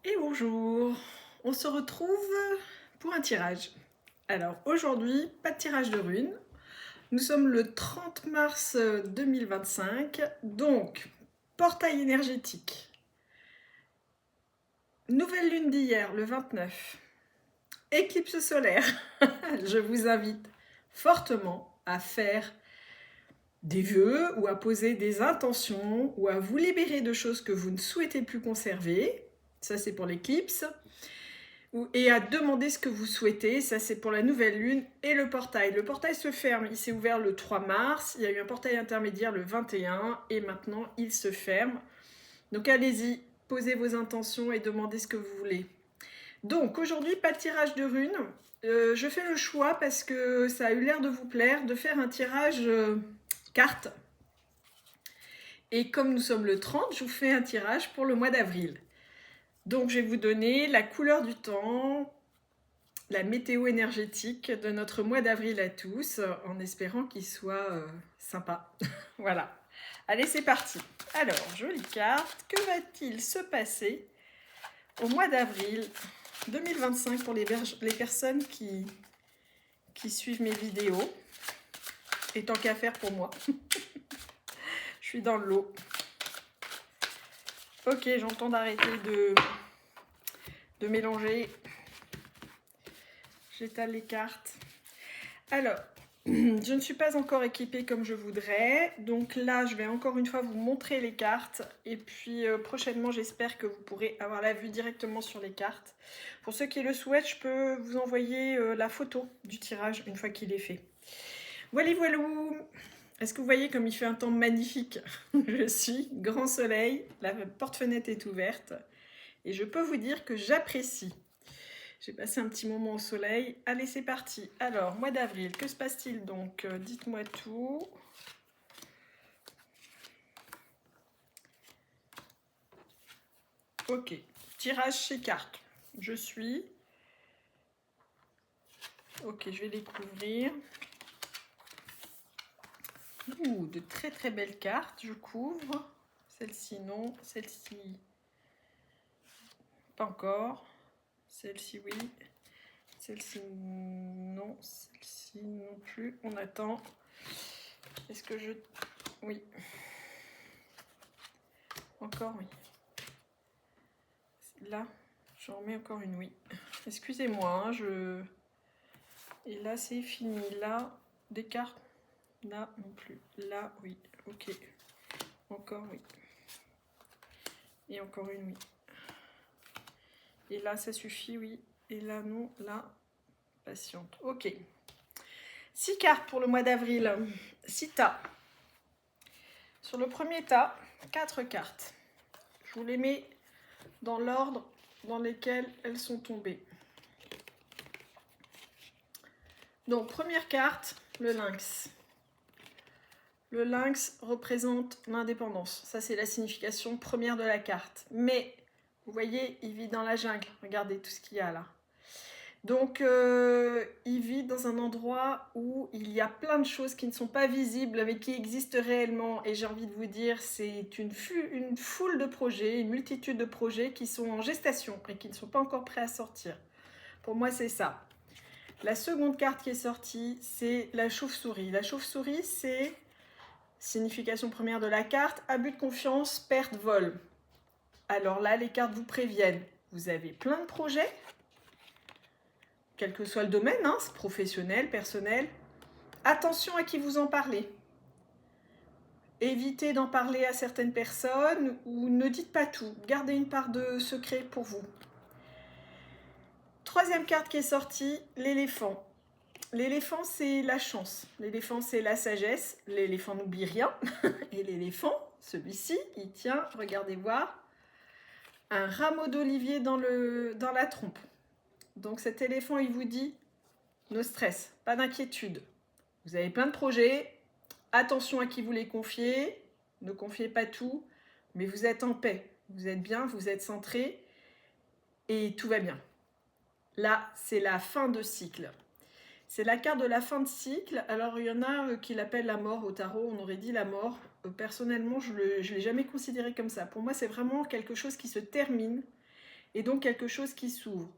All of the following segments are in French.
Et bonjour, on se retrouve pour un tirage. Alors aujourd'hui, pas de tirage de runes. Nous sommes le 30 mars 2025, donc portail énergétique. Nouvelle lune d'hier, le 29. Éclipse solaire. Je vous invite fortement à faire des vœux ou à poser des intentions ou à vous libérer de choses que vous ne souhaitez plus conserver. Ça, c'est pour l'éclipse. Et à demander ce que vous souhaitez. Ça, c'est pour la nouvelle lune et le portail. Le portail se ferme. Il s'est ouvert le 3 mars. Il y a eu un portail intermédiaire le 21 et maintenant, il se ferme. Donc, allez-y, posez vos intentions et demandez ce que vous voulez. Donc, aujourd'hui, pas de tirage de runes. Je fais le choix, parce que ça a eu l'air de vous plaire, de faire un tirage carte. Et comme nous sommes le 30, je vous fais un tirage pour le mois d'avril. Donc, je vais vous donner la couleur du temps, la météo énergétique de notre mois d'avril à tous, en espérant qu'il soit sympa. Voilà. Allez, c'est parti. Alors, jolie carte. Que va-t-il se passer au mois d'avril 2025 pour les personnes qui suivent mes vidéos? Et tant qu'à faire pour moi. Je suis dans le lot. Ok, j'entends d'arrêter de mélanger. J'étale les cartes. Alors, je ne suis pas encore équipée comme je voudrais. Donc là, je vais encore une fois vous montrer les cartes. Et puis prochainement, j'espère que vous pourrez avoir la vue directement sur les cartes. Pour ceux qui le souhaitent, je peux vous envoyer la photo du tirage une fois qu'il est fait. Voilà, voilà. Est-ce que vous voyez comme il fait un temps magnifique? Je suis grand soleil, la porte-fenêtre est ouverte. Et je peux vous dire que j'apprécie. J'ai passé un petit moment au soleil. Allez, c'est parti. Alors, mois d'avril, que se passe-t-il donc? Dites-moi tout. Ok, tirage chez cartes. Je suis. Ok, je vais découvrir. Ouh, de très très belles cartes. Je couvre. Celle-ci non, celle-ci pas encore. Celle-ci oui. Celle-ci non, celle-ci non plus. On attend. Est-ce que je... Oui. Encore oui. Là, j'en remets encore une oui. Excusez-moi, Et là, c'est fini. Là, des cartes. Là, non plus. Là, oui. Ok. Encore oui. Et encore une oui. Et là, ça suffit, oui. Et là, non. Là, patiente. Ok. 6 cartes pour le mois d'avril. 6 tas. Sur le premier tas, 4 cartes. Je vous les mets dans l'ordre dans lequel elles sont tombées. Donc, première carte, le lynx. Le lynx représente l'indépendance. Ça, c'est la signification première de la carte. Mais, vous voyez, il vit dans la jungle. Regardez tout ce qu'il y a là. Donc, il vit dans un endroit où il y a plein de choses qui ne sont pas visibles, mais qui existent réellement. Et j'ai envie de vous dire, c'est une foule de projets, une multitude de projets qui sont en gestation et qui ne sont pas encore prêts à sortir. Pour moi, c'est ça. La seconde carte qui est sortie, c'est la chauve-souris. La chauve-souris, c'est signification première de la carte, abus de confiance, perte, vol. Alors là, les cartes vous préviennent. Vous avez plein de projets, quel que soit le domaine, hein, professionnel, personnel. Attention à qui vous en parlez. Évitez d'en parler à certaines personnes ou ne dites pas tout. Gardez une part de secret pour vous. Troisième carte qui est sortie, l'éléphant. L'éléphant, c'est la chance. L'éléphant, c'est la sagesse. L'éléphant n'oublie rien. Et l'éléphant, celui-ci, il tient, regardez voir, un rameau d'olivier dans la trompe. Donc cet éléphant, il vous dit, no stress, pas d'inquiétude. Vous avez plein de projets, attention à qui vous les confiez, ne confiez pas tout, mais vous êtes en paix, vous êtes bien, vous êtes centré et tout va bien. Là, c'est la fin de cycle. C'est la carte de la fin de cycle. Alors, il y en a qui l'appellent la mort au tarot, on aurait dit la mort. Personnellement, je ne l'ai jamais considéré comme ça. Pour moi, c'est vraiment quelque chose qui se termine et donc quelque chose qui s'ouvre.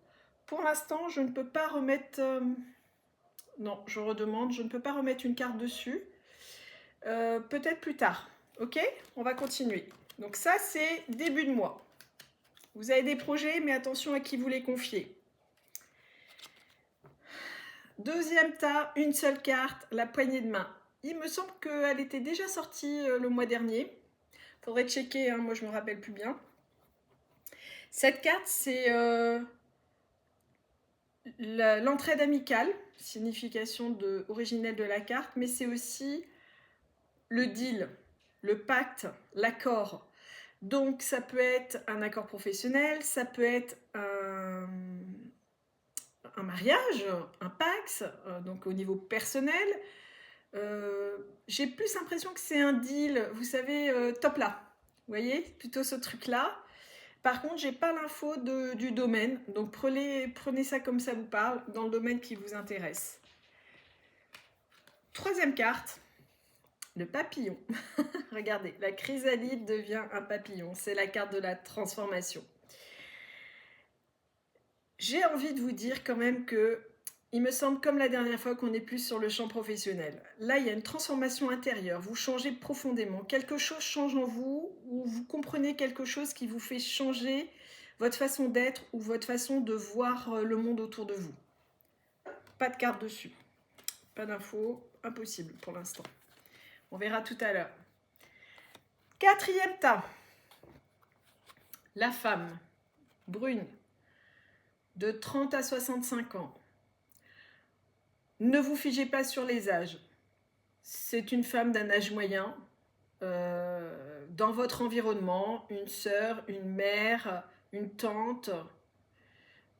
Pour l'instant, je ne peux pas remettre... non, je redemande, je ne peux pas remettre une carte dessus. Peut-être plus tard. Ok? On va continuer. Donc ça, c'est début de mois. Vous avez des projets, mais attention à qui vous les confiez. Deuxième tas, une seule carte, la poignée de main. Il me semble qu'elle était déjà sortie le mois dernier. Faudrait checker, hein, moi je me rappelle plus bien. Cette carte, c'est l'entraide amicale, signification originelle de la carte, mais c'est aussi le deal, le pacte, l'accord. Donc ça peut être un accord professionnel, ça peut être un mariage, un pax, donc au niveau personnel. J'ai plus l'impression que c'est un deal, vous savez, top là. Vous voyez, plutôt ce truc-là. Par contre, j'ai pas l'info du domaine, donc prenez ça comme ça vous parle, dans le domaine qui vous intéresse. Troisième carte, le papillon. Regardez, la chrysalide devient un papillon. C'est la carte de la transformation. J'ai envie de vous dire quand même que il me semble comme la dernière fois qu'on est plus sur le champ professionnel. Là, il y a une transformation intérieure. Vous changez profondément. Quelque chose change en vous ou vous comprenez quelque chose qui vous fait changer votre façon d'être ou votre façon de voir le monde autour de vous. Pas de carte dessus. Pas d'infos. Impossible pour l'instant. On verra tout à l'heure. Quatrième tas. La femme. Brune. De 30 à 65 ans. Ne vous figez pas sur les âges. C'est une femme d'un âge moyen. Dans votre environnement, une sœur, une mère, une tante,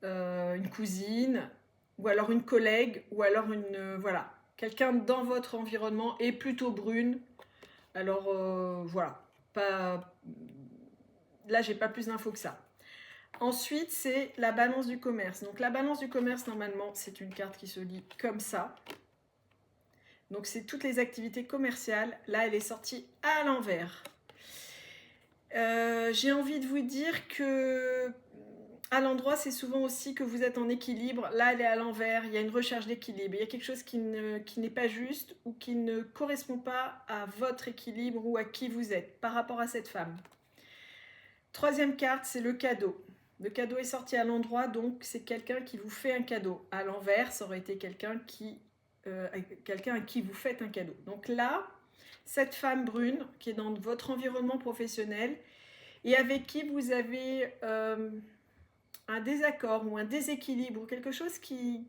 une cousine, ou alors une collègue, ou alors voilà, quelqu'un dans votre environnement est plutôt brune. Alors voilà, là j'ai pas plus d'infos que ça. Ensuite, c'est la balance du commerce. Donc la balance du commerce, normalement, c'est une carte qui se lit comme ça. Donc c'est toutes les activités commerciales. Là, elle est sortie à l'envers. J'ai envie de vous dire que à l'endroit, c'est souvent aussi que vous êtes en équilibre. Là, elle est à l'envers. Il y a une recherche d'équilibre. Il y a quelque chose qui n'est pas juste ou qui ne correspond pas à votre équilibre ou à qui vous êtes par rapport à cette femme. Troisième carte, c'est le cadeau. Le cadeau est sorti à l'endroit, donc c'est quelqu'un qui vous fait un cadeau. À l'envers, ça aurait été quelqu'un à qui vous faites un cadeau. Donc là, cette femme brune qui est dans votre environnement professionnel et avec qui vous avez un désaccord ou un déséquilibre ou quelque chose qui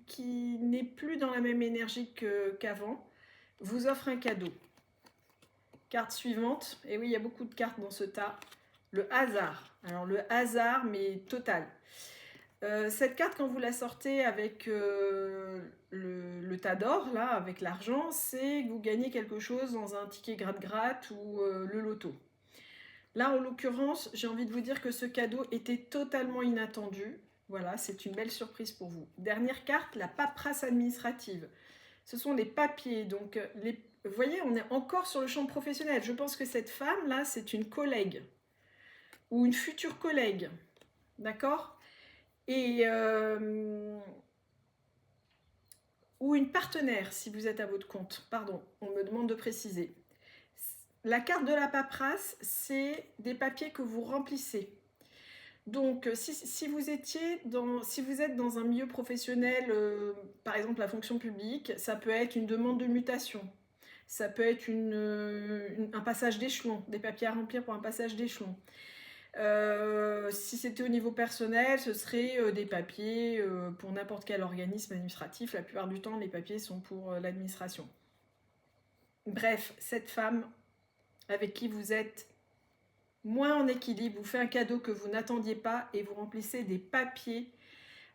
n'est plus dans la même énergie qu'avant, vous offre un cadeau. Carte suivante, et oui, il y a beaucoup de cartes dans ce tas. Le hasard. Alors le hasard, mais total. Cette carte, quand vous la sortez avec le tas d'or, là, avec l'argent, c'est que vous gagnez quelque chose dans un ticket gratte-gratte ou le loto. Là, en l'occurrence, j'ai envie de vous dire que ce cadeau était totalement inattendu. Voilà, c'est une belle surprise pour vous. Dernière carte, la paperasse administrative. Ce sont les papiers. Donc, vous voyez, on est encore sur le champ professionnel. Je pense que cette femme-là, c'est une collègue ou une future collègue. D'accord ? Et ou une partenaire, si vous êtes à votre compte. Pardon, on me demande de préciser. La carte de la paperasse, c'est des papiers que vous remplissez. Donc, si vous êtes dans un milieu professionnel, par exemple la fonction publique, ça peut être une demande de mutation. Ça peut être un passage d'échelon, des papiers à remplir pour un passage d'échelon. Si c'était au niveau personnel, ce serait des papiers pour n'importe quel organisme administratif. La plupart du temps, les papiers sont pour l'administration. Bref, cette femme avec qui vous êtes moins en équilibre, vous fait un cadeau que vous n'attendiez pas et vous remplissez des papiers.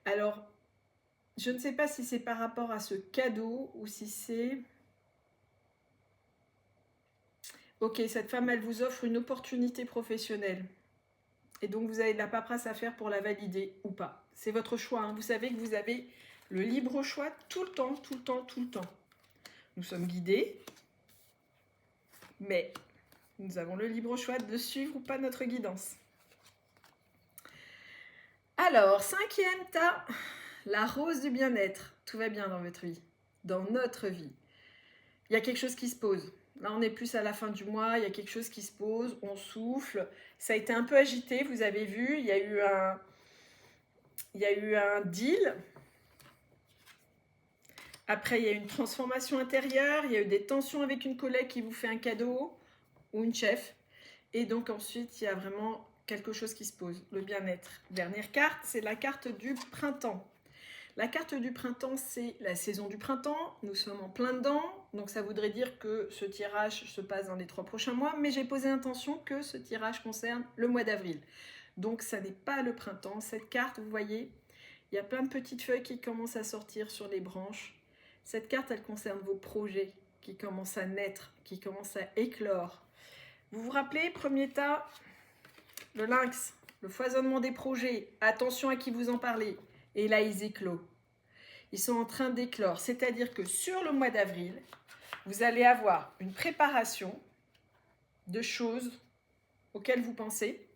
Alors, je ne sais pas si c'est par rapport à ce cadeau ou si c'est... Ok, cette femme, elle vous offre une opportunité professionnelle. Et donc, vous avez de la paperasse à faire pour la valider ou pas. C'est votre choix. Hein. Vous savez que vous avez le libre choix tout le temps, tout le temps, tout le temps. Nous sommes guidés, mais nous avons le libre choix de suivre ou pas notre guidance. Alors, cinquième tas, la rose du bien-être. Tout va bien dans votre vie, dans notre vie. Il y a quelque chose qui se pose. Là, on est plus à la fin du mois, il y a quelque chose qui se pose, on souffle. Ça a été un peu agité, vous avez vu, il y a eu un deal. Après, il y a eu une transformation intérieure, il y a eu des tensions avec une collègue qui vous fait un cadeau ou une chef. Et donc ensuite, il y a vraiment quelque chose qui se pose, le bien-être. Dernière carte, c'est la carte du printemps. La carte du printemps, c'est la saison du printemps. Nous sommes en plein dedans. Donc ça voudrait dire que ce tirage se passe dans les 3 prochains mois. Mais j'ai posé l'intention que ce tirage concerne le mois d'avril. Donc ça n'est pas le printemps. Cette carte, vous voyez, il y a plein de petites feuilles qui commencent à sortir sur les branches. Cette carte, elle concerne vos projets qui commencent à naître, qui commencent à éclore. Vous vous rappelez, premier tas, le lynx, le foisonnement des projets. Attention à qui vous en parlez. Et là, ils éclosent. Ils sont en train d'éclore. C'est-à-dire que sur le mois d'avril, vous allez avoir une préparation de choses auxquelles vous pensez,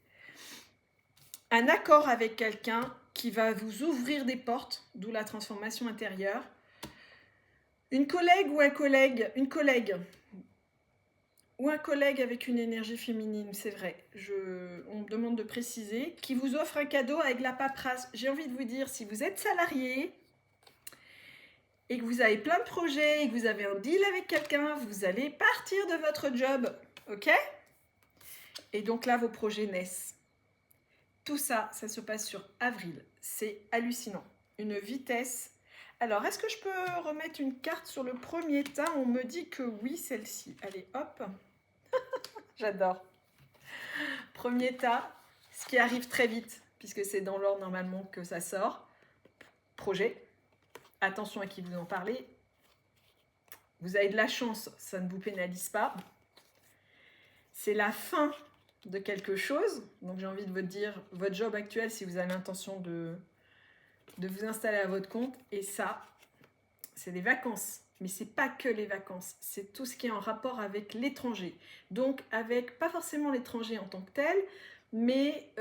un accord avec quelqu'un qui va vous ouvrir des portes, d'où la transformation intérieure, une collègue ou un collègue, avec une énergie féminine, c'est vrai, on me demande de préciser, qui vous offre un cadeau avec la paperasse. J'ai envie de vous dire, si vous êtes salarié et que vous avez plein de projets et que vous avez un deal avec quelqu'un, vous allez partir de votre job, ok? Et donc là, vos projets naissent. Tout ça, ça se passe sur avril. C'est hallucinant. Une vitesse. Alors, est-ce que je peux remettre une carte sur le premier tas? On me dit que oui, celle-ci. Allez, hop. J'adore. Premier tas, ce qui arrive très vite, puisque c'est dans l'ordre normalement que ça sort. Projet. Attention à qui vous en parlez. Vous avez de la chance, ça ne vous pénalise pas. C'est la fin de quelque chose. Donc j'ai envie de vous dire, votre job actuel, si vous avez l'intention de vous installer à votre compte. Et ça, c'est des vacances. Mais c'est pas que les vacances, c'est tout ce qui est en rapport avec l'étranger. Donc avec, pas forcément l'étranger en tant que tel, mais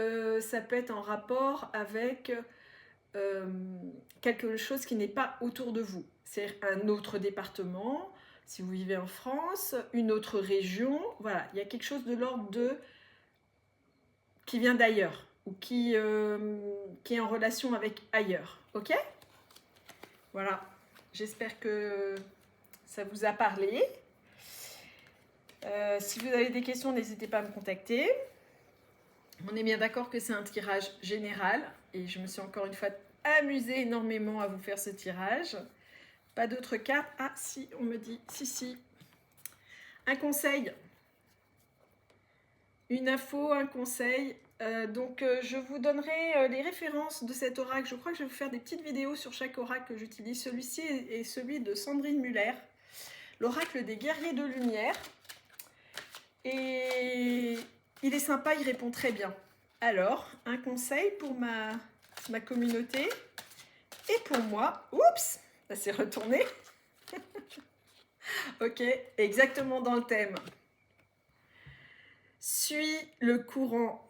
ça peut être en rapport avec quelque chose qui n'est pas autour de vous. C'est un autre département, si vous vivez en France, une autre région. Voilà, il y a quelque chose de l'ordre de qui vient d'ailleurs ou qui est en relation avec ailleurs. Ok? Voilà. J'espère que ça vous a parlé. Si vous avez des questions, n'hésitez pas à me contacter. On est bien d'accord que c'est un tirage général et je me suis encore une fois amusée énormément à vous faire ce tirage. Pas d'autres cartes. Ah si, on me dit, si. Un conseil. Une info, un conseil. Je vous donnerai les références de cet oracle. Je crois que je vais vous faire des petites vidéos sur chaque oracle que j'utilise. Celui-ci est celui de Sandrine Muller, l'oracle des guerriers de lumière. Et il est sympa, il répond très bien. Alors, un conseil pour ma communauté et pour moi. Oups, ça s'est retourné. Ok, exactement dans le thème. Suis le courant.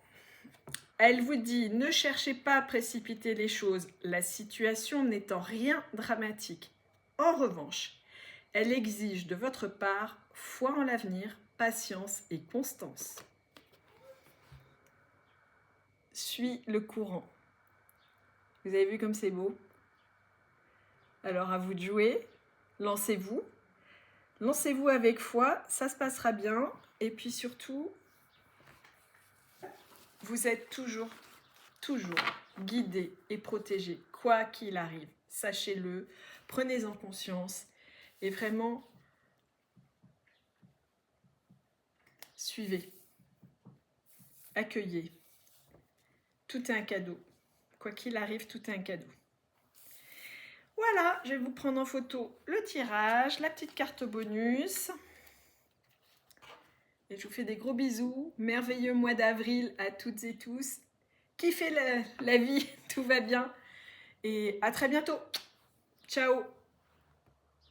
Elle vous dit, ne cherchez pas à précipiter les choses, la situation n'est en rien dramatique. En revanche, elle exige de votre part foi en l'avenir, patience et constance. Suis le courant. Vous avez vu comme c'est beau? Alors à vous de jouer, lancez-vous. Lancez-vous avec foi, ça se passera bien. Et puis surtout, vous êtes toujours guidé et protégé, quoi qu'il arrive. Sachez-le, prenez-en conscience et vraiment, suivez, accueillez. Tout est un cadeau. Quoi qu'il arrive, tout est un cadeau. Voilà, je vais vous prendre en photo le tirage, la petite carte bonus. Et je vous fais des gros bisous. Merveilleux mois d'avril à toutes et tous. Kiffez la vie, tout va bien. Et à très bientôt. Ciao.